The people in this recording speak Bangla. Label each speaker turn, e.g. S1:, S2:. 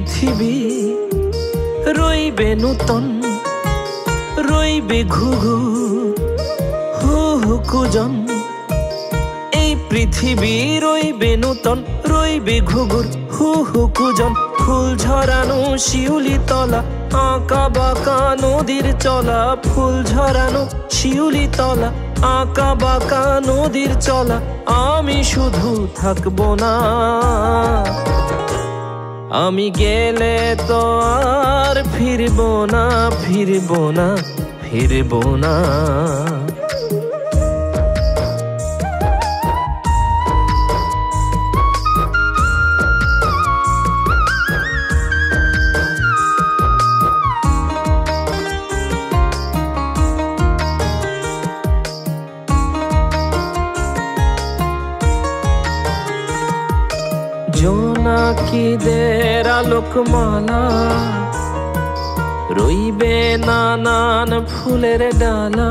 S1: পৃথিবী রইবে নূতন, রইবে ঘুঘু হু হু কুজন। এই পৃথিবী রইবে নূতন, রইবে ঘুঘুর হু হু কুজন। ফুল ঝরানো শিউলি তলা, আঁকা বাঁকা নদীর চলা। ফুল ঝরানো শিউলি তলা, আঁকা বাঁকা নদীর চলা। আমি শুধু থাকবো না, আমি গেলে তো আর ফিরবো না, ফিরবো না, ফিরবো না। জোনাকিদের আলোকমালা, রইবে নানান ফুলের ডালা।